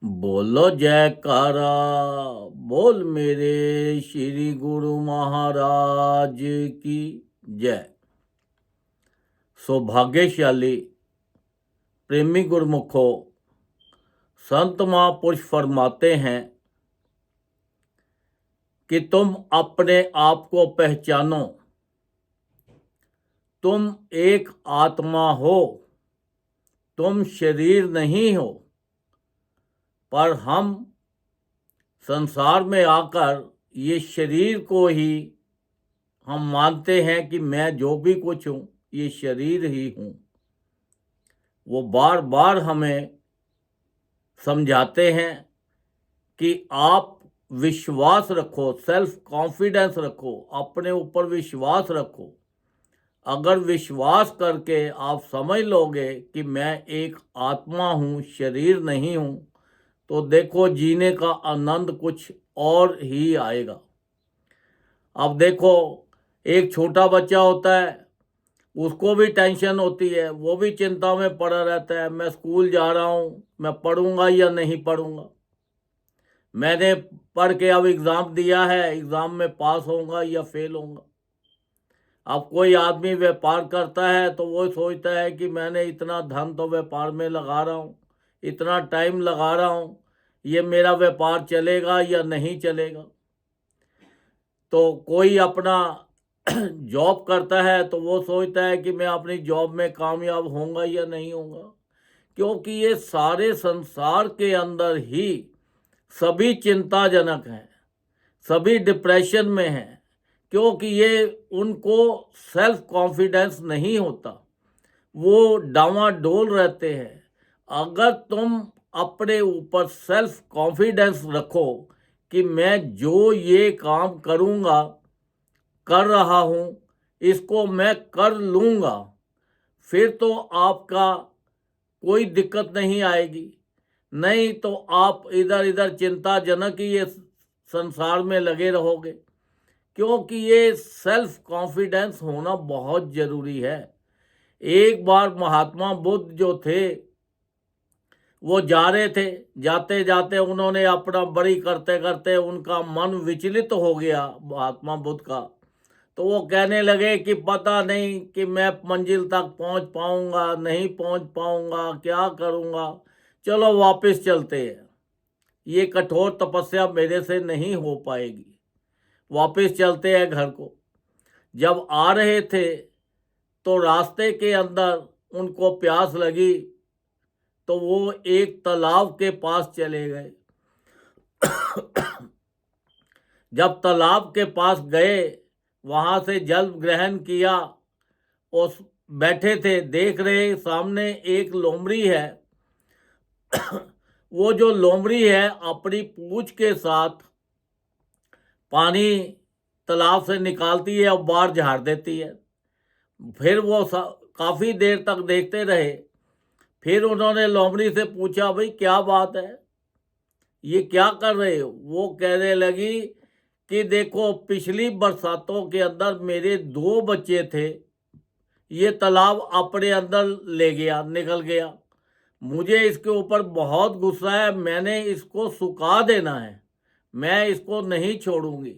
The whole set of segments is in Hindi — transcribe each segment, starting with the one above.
बोलो जयकारा, बोल मेरे श्री गुरु महाराज की जय। सौभाग्यशाली प्रेमी गुरुमुखो, संत महापुरुष फरमाते हैं कि तुम अपने आप को पहचानो। तुम एक आत्मा हो, तुम शरीर नहीं हो। पर हम संसार में आकर ये शरीर को ही हम मानते हैं कि मैं जो भी कुछ हूँ ये शरीर ही हूँ। वो बार बार हमें समझाते हैं कि आप विश्वास रखो, सेल्फ कॉन्फिडेंस रखो, अपने ऊपर विश्वास रखो। अगर विश्वास करके आप समझ लोगे कि मैं एक आत्मा हूँ, शरीर नहीं हूँ, तो देखो जीने का आनंद कुछ और ही आएगा। अब देखो, एक छोटा बच्चा होता है, उसको भी टेंशन होती है, वो भी चिंता में पड़ा रहता है, मैं स्कूल जा रहा हूँ, मैं पढ़ूंगा या नहीं पढ़ूंगा। मैंने पढ़ के अब एग्ज़ाम दिया है, एग्ज़ाम में पास होऊंगा या फेल होऊंगा। अब कोई आदमी व्यापार करता है तो वो सोचता है कि मैंने इतना धन तो व्यापार में लगा रहा हूँ, इतना टाइम लगा रहा हूँ, ये मेरा व्यापार चलेगा या नहीं चलेगा। तो कोई अपना जॉब करता है तो वो सोचता है कि मैं अपनी जॉब में कामयाब होऊंगा या नहीं होऊंगा। क्योंकि ये सारे संसार के अंदर ही सभी चिंताजनक हैं, सभी डिप्रेशन में हैं, क्योंकि ये उनको सेल्फ कॉन्फिडेंस नहीं होता, वो डावाडोल रहते हैं। अगर तुम अपने ऊपर सेल्फ कॉन्फिडेंस रखो कि मैं जो ये काम करूँगा, कर रहा हूँ, इसको मैं कर लूँगा, फिर तो आपका कोई दिक्कत नहीं आएगी। नहीं तो आप इधर इधर चिंताजनक ही ये संसार में लगे रहोगे। क्योंकि ये सेल्फ कॉन्फिडेंस होना बहुत ज़रूरी है। एक बार महात्मा बुद्ध जो थे, वो जा रहे थे, जाते जाते उन्होंने अपना बड़ी करते करते उनका मन विचलित हो गया महात्मा बुद्ध का। तो वो कहने लगे कि पता नहीं कि मैं मंजिल तक पहुंच पाऊंगा, नहीं पहुंच पाऊंगा, क्या करूंगा, चलो वापस चलते हैं, ये कठोर तपस्या मेरे से नहीं हो पाएगी, वापस चलते हैं घर को। जब आ रहे थे तो रास्ते के अंदर उनको प्यास लगी, तो वो एक तालाब के पास चले गए। जब तालाब के पास गए, वहां से जल ग्रहण किया और बैठे थे, देख रहे सामने एक लोमड़ी है। वो जो लोमड़ी है अपनी पूंछ के साथ पानी तालाब से निकालती है और बाहर झाड़ देती है। फिर वो काफ़ी देर तक देखते रहे। फिर उन्होंने लोमड़ी से पूछा, भाई क्या बात है, ये क्या कर रहे हो? वो कहने लगी कि देखो, पिछली बरसातों के अंदर मेरे 2 बच्चे थे, ये तालाब अपने अंदर ले गया, निकल गया। मुझे इसके ऊपर बहुत गुस्सा है, मैंने इसको सुखा देना है, मैं इसको नहीं छोड़ूंगी।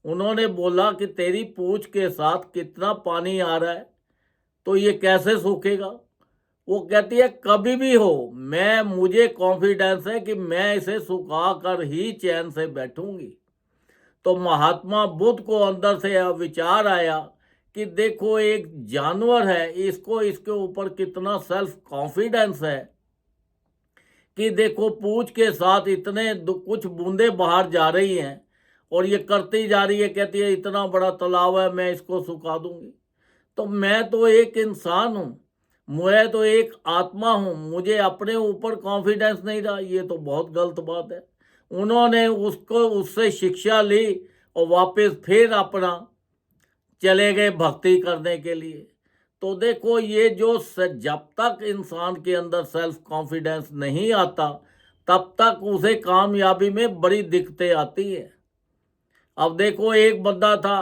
उन्होंने बोला कि तेरी पूंछ के साथ कितना पानी आ रहा है, तो ये कैसे सूखेगा? वो कहती है कभी भी हो, मुझे कॉन्फिडेंस है कि मैं इसे सुखा कर ही चैन से बैठूंगी। तो महात्मा बुद्ध को अंदर से यह विचार आया कि देखो, एक जानवर है, इसको इसके ऊपर कितना सेल्फ कॉन्फिडेंस है कि देखो पूंछ के साथ इतने कुछ बूंदे बाहर जा रही हैं और ये करती जा रही है, कहती है इतना बड़ा तालाब है, मैं इसको सुखा दूंगी। तो मैं तो एक इंसान हूँ, मैं तो एक आत्मा हूँ, मुझे अपने ऊपर कॉन्फिडेंस नहीं रहा, ये तो बहुत गलत बात है। उन्होंने उससे शिक्षा ली और वापस फिर अपना चले गए भक्ति करने के लिए। तो देखो, ये जो जब तक इंसान के अंदर सेल्फ कॉन्फिडेंस नहीं आता, तब तक उसे कामयाबी में बड़ी दिक्कतें आती है। अब देखो, एक बंदा था,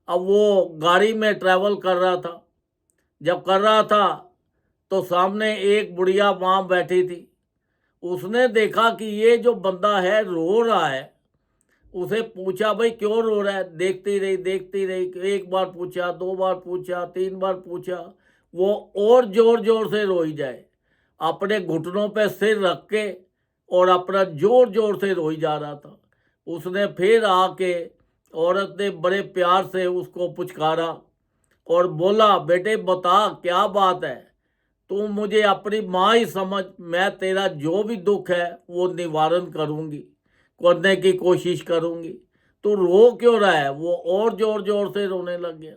अब वो गाड़ी में ट्रैवल कर रहा था। जब कर रहा था तो सामने एक बुढ़िया माँ बैठी थी। उसने देखा कि ये जो बंदा है रो रहा है। उसे पूछा, भाई क्यों रो रहा है? देखती रही, एक बार पूछा, 2 बार पूछा, 3 बार पूछा, वो और जोर जोर से रोई जाए, अपने घुटनों पे सिर रख के और अपना जोर जोर से रोई जा रहा था। उसने फिर आके, औरत ने बड़े प्यार से उसको पुचकारा और बोला, बेटे बता क्या बात है? तू मुझे अपनी माँ ही समझ, मैं तेरा जो भी दुख है वो निवारण करूंगी, करने की कोशिश करूंगी। तू रो क्यों रहा है? वो और जोर जोर से रोने लग गया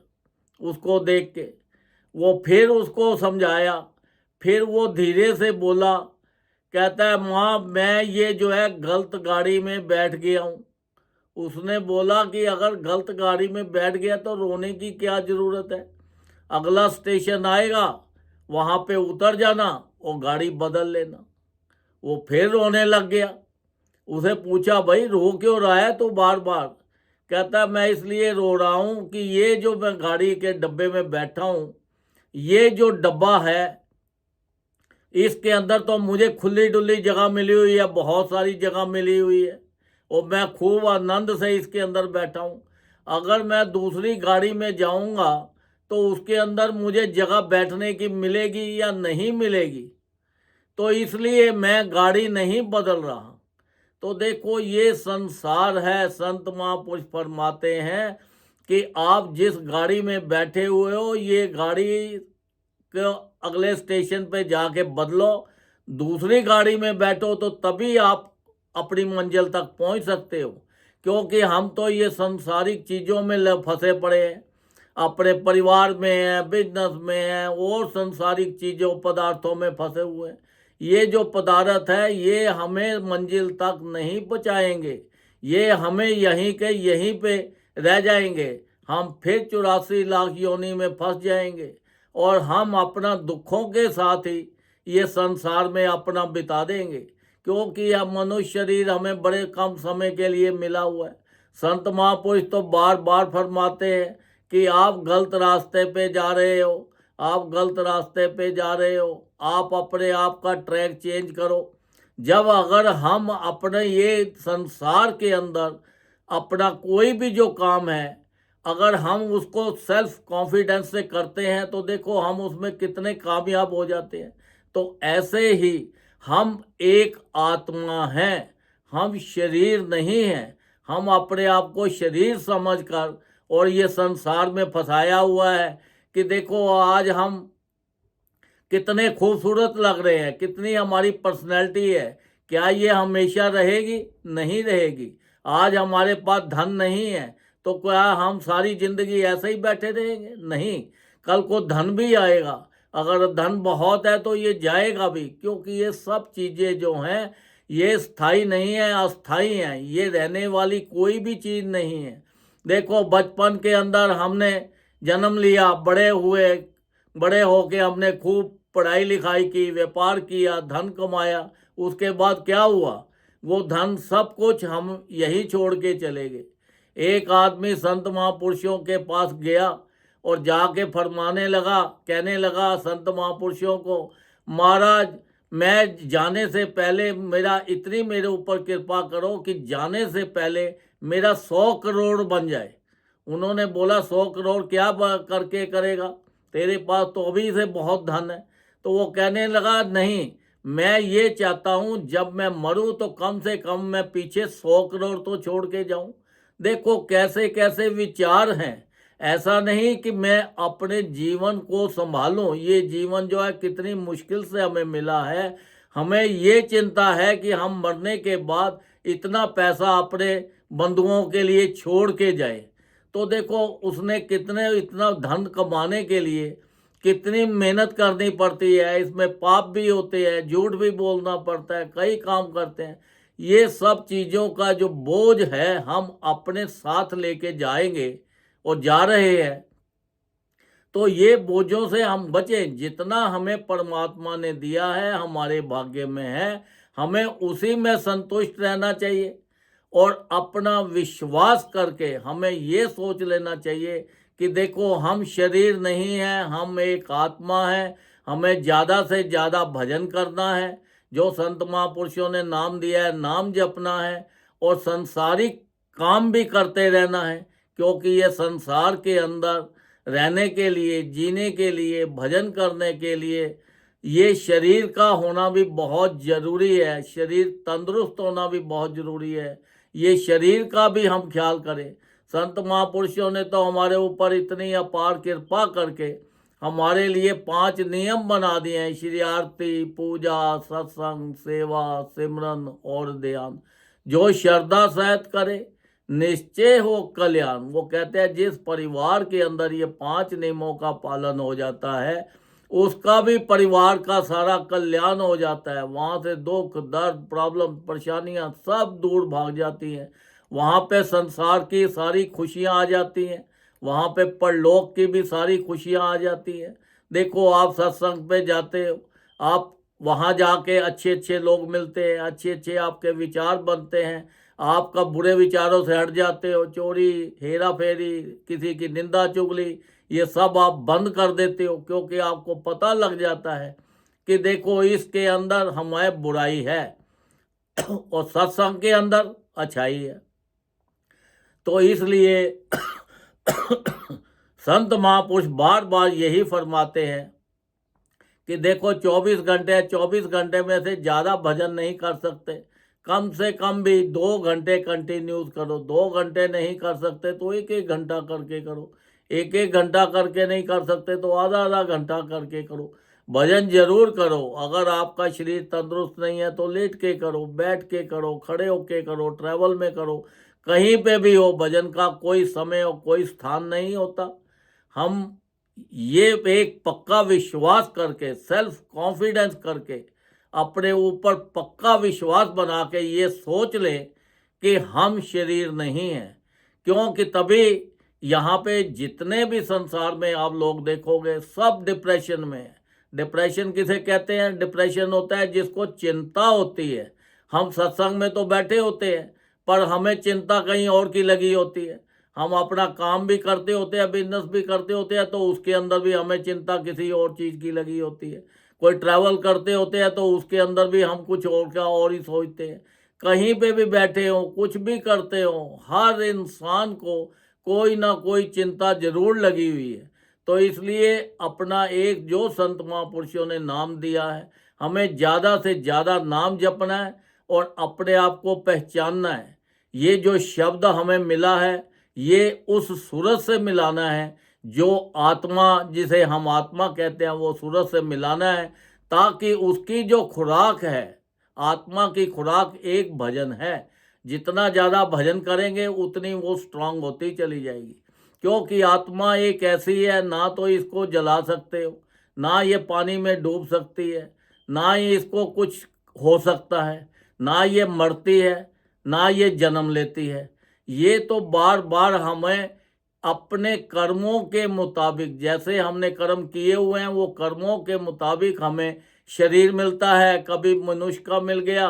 उसको देख के। वो फिर उसको समझाया, फिर वो धीरे से बोला, कहता है, माँ मैं ये जो है गलत गाड़ी में बैठ गया हूँ। उसने बोला कि अगर गलत गाड़ी में बैठ गया तो रोने की क्या ज़रूरत है? अगला स्टेशन आएगा, वहाँ पे उतर जाना और गाड़ी बदल लेना। वो फिर रोने लग गया। उसे पूछा, भाई रो क्यों रहा है तो बार बार? कहता, मैं इसलिए रो रहा हूँ कि ये जो मैं गाड़ी के डब्बे में बैठा हूँ, ये जो डब्बा है इसके अंदर तो मुझे खुली डुली जगह मिली हुई है, बहुत सारी जगह मिली हुई है और मैं खूब आनंद से इसके अंदर बैठा हूँ। अगर मैं दूसरी गाड़ी में जाऊँगा तो उसके अंदर मुझे जगह बैठने की मिलेगी या नहीं मिलेगी, तो इसलिए मैं गाड़ी नहीं बदल रहा। तो देखो ये संसार है। संत महापुरुष फरमाते हैं कि आप जिस गाड़ी में बैठे हुए हो, ये गाड़ी को अगले स्टेशन पे जाके बदलो, दूसरी गाड़ी में बैठो, तो तभी आप अपनी मंजिल तक पहुंच सकते हो। क्योंकि हम तो ये सांसारिक चीज़ों में फंसे पड़े हैं, अपने परिवार में हैं, बिजनेस में हैं और सांसारिक चीज़ों पदार्थों में फंसे हुए हैं। ये जो पदार्थ है ये हमें मंजिल तक नहीं पहुँचाएंगे, ये हमें यहीं के यहीं पे रह जाएंगे। हम फिर 84 लाख योनि में फंस जाएंगे और हम अपना दुखों के साथ ही ये संसार में अपना बिता देंगे। क्योंकि यह मनुष्य शरीर हमें बड़े कम समय के लिए मिला हुआ है। संत महापुरुष तो बार बार फरमाते हैं कि आप गलत रास्ते पे जा रहे हो, आप गलत रास्ते पे जा रहे हो, आप अपने आप का ट्रैक चेंज करो। जब अगर हम अपने ये संसार के अंदर अपना कोई भी जो काम है, अगर हम उसको सेल्फ कॉन्फिडेंस से करते हैं तो देखो हम उसमें कितने कामयाब हो जाते हैं। तो ऐसे ही हम एक आत्मा हैं, हम शरीर नहीं हैं। हम अपने आप को शरीर समझकर और ये संसार में फंसाया हुआ है कि देखो आज हम कितने खूबसूरत लग रहे हैं, कितनी हमारी पर्सनैलिटी है, क्या ये हमेशा रहेगी? नहीं रहेगी। आज हमारे पास धन नहीं है तो क्या हम सारी जिंदगी ऐसे ही बैठे रहेंगे? नहीं, कल को धन भी आएगा। अगर धन बहुत है तो ये जाएगा भी, क्योंकि ये सब चीज़ें जो हैं ये स्थायी नहीं है, अस्थायी हैं। ये रहने वाली कोई भी चीज़ नहीं है। देखो बचपन के अंदर हमने जन्म लिया, बड़े हुए, बड़े होके हमने खूब पढ़ाई लिखाई की, व्यापार किया, धन कमाया। उसके बाद क्या हुआ? वो धन सब कुछ हम यही छोड़ के चले गए। एक आदमी संत महापुरुषों के पास गया और जाके फरमाने लगा, कहने लगा संत महापुरुषों को, महाराज मैं जाने से पहले मेरा इतनी मेरे ऊपर कृपा करो कि जाने से पहले मेरा 100 करोड़ बन जाए। उन्होंने बोला 100 करोड़ क्या करके करेगा, तेरे पास तो अभी से बहुत धन है। तो वो कहने लगा, नहीं, मैं ये चाहता हूँ जब मैं मरूँ तो कम से कम मैं पीछे 100 करोड़ तो छोड़ के जाऊँ। देखो कैसे कैसे विचार हैं। ऐसा नहीं कि मैं अपने जीवन को संभालूं, ये जीवन जो है कितनी मुश्किल से हमें मिला है। हमें ये चिंता है कि हम मरने के बाद इतना पैसा अपने बंधुओं के लिए छोड़ के जाए। तो देखो उसने कितने, इतना धन कमाने के लिए कितनी मेहनत करनी पड़ती है, इसमें पाप भी होते हैं, झूठ भी बोलना पड़ता है, कई काम करते हैं। ये सब चीज़ों का जो बोझ है हम अपने साथ लेके जाएंगे और जा रहे हैं, तो ये बोझों से हम बचें। जितना हमें परमात्मा ने दिया है हमारे भाग्य में है, हमें उसी में संतुष्ट रहना चाहिए। और अपना विश्वास करके हमें ये सोच लेना चाहिए कि देखो हम शरीर नहीं है, हम एक आत्मा है। हमें ज़्यादा से ज़्यादा भजन करना है, जो संत महापुरुषों ने नाम दिया है, नाम जपना है और संसारिक काम भी करते रहना है, क्योंकि ये संसार के अंदर रहने के लिए, जीने के लिए, भजन करने के लिए ये शरीर का होना भी बहुत ज़रूरी है। शरीर तंदुरुस्त होना भी बहुत ज़रूरी है। ये शरीर का भी हम ख्याल करें। संत महापुरुषों ने तो हमारे ऊपर इतनी अपार कृपा करके हमारे लिए 5 नियम बना दिए हैं, श्री आरती, पूजा, सत्संग, सेवा, सिमरन और ध्यान। जो श्रद्धा सहित करे निश्चय हो कल्याण। वो कहते हैं जिस परिवार के अंदर ये 5 नियमों का पालन हो जाता है उसका भी परिवार का सारा कल्याण हो जाता है। वहाँ से दुख, दर्द, प्रॉब्लम, परेशानियाँ सब दूर भाग जाती हैं। वहाँ पे संसार की सारी खुशियाँ आ जाती हैं, वहाँ पे परलोक की भी सारी खुशियाँ आ जाती हैं। देखो, आप सत्संग पे जाते हो, आप वहाँ जाके अच्छे अच्छे लोग मिलते हैं, अच्छे अच्छे आपके विचार बनते हैं, आपका बुरे विचारों से हट जाते हो। चोरी, हेरा फेरी, किसी की निंदा चुगली, ये सब आप बंद कर देते हो, क्योंकि आपको पता लग जाता है कि देखो इसके अंदर हमारे बुराई है और सत्संग के अंदर अच्छाई है। तो इसलिए संत महापुरुष बार बार यही फरमाते हैं कि देखो 24 घंटे, 24 घंटे में से ज़्यादा भजन नहीं कर सकते, कम से कम भी 2 घंटे कंटिन्यूस करो। 2 घंटे नहीं कर सकते तो 1-1 घंटा करके करो। 1-1 घंटा करके नहीं कर सकते तो आधा-आधा घंटा करके करो। भजन जरूर करो। अगर आपका शरीर तंदुरुस्त नहीं है तो लेट के करो, बैठ के करो, खड़े होके करो, ट्रैवल में करो, कहीं पे भी हो। भजन का कोई समय और कोई स्थान नहीं होता। हम ये एक पक्का विश्वास करके, सेल्फ कॉन्फिडेंस करके, अपने ऊपर पक्का विश्वास बना के ये सोच लें कि हम शरीर नहीं हैं। क्योंकि तभी यहाँ पे जितने भी संसार में आप लोग देखोगे सब डिप्रेशन में है। डिप्रेशन किसे कहते हैं? डिप्रेशन होता है जिसको चिंता होती है। हम सत्संग में तो बैठे होते हैं पर हमें चिंता कहीं और की लगी होती है। हम अपना काम भी करते होते हैं, बिजनेस भी करते होते हैं, तो उसके अंदर भी हमें चिंता किसी और चीज़ की लगी होती है। कोई ट्रैवल करते होते हैं तो उसके अंदर भी हम कुछ और का और ही सोचते हैं। कहीं पे भी बैठे हो, कुछ भी करते हो, हर इंसान को कोई ना कोई चिंता जरूर लगी हुई है। तो इसलिए अपना एक जो संत महापुरुषों ने नाम दिया है, हमें ज़्यादा से ज़्यादा नाम जपना है और अपने आप को पहचानना है। ये जो शब्द हमें मिला है ये उस सूरज से मिलाना है जो आत्मा, जिसे हम आत्मा कहते हैं, वो सूरज से मिलाना है, ताकि उसकी जो खुराक है, आत्मा की खुराक एक भजन है। जितना ज़्यादा भजन करेंगे उतनी वो स्ट्रांग होती चली जाएगी। क्योंकि आत्मा एक ऐसी है, ना तो इसको जला सकते हो, ना ये पानी में डूब सकती है, ना ही इसको कुछ हो सकता है, ना ये मरती है, ना ये जन्म लेती है। ये तो बार बार हमें अपने कर्मों के मुताबिक, जैसे हमने कर्म किए हुए हैं वो कर्मों के मुताबिक हमें शरीर मिलता है। कभी मनुष्य का मिल गया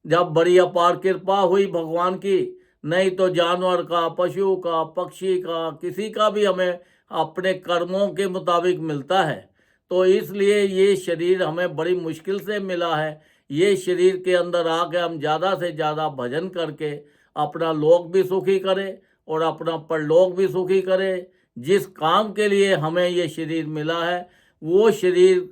जब बड़ी अपार कृपा हुई भगवान की, नहीं तो जानवर का, पशु का, पक्षी का, किसी का भी हमें अपने कर्मों के मुताबिक मिलता है। तो इसलिए ये शरीर हमें बड़ी मुश्किल से मिला है। ये शरीर के अंदर आके हम ज़्यादा से ज़्यादा भजन करके अपना लोक भी सुखी करें और अपना परलोक भी सुखी करें। जिस काम के लिए हमें ये शरीर मिला है वो शरीर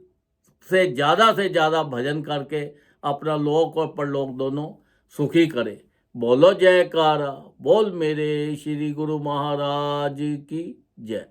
से ज़्यादा भजन करके अपना लोक और परलोक दोनों सुखी करें। बोलो जयकारा, बोल मेरे श्री गुरु महाराज की जय।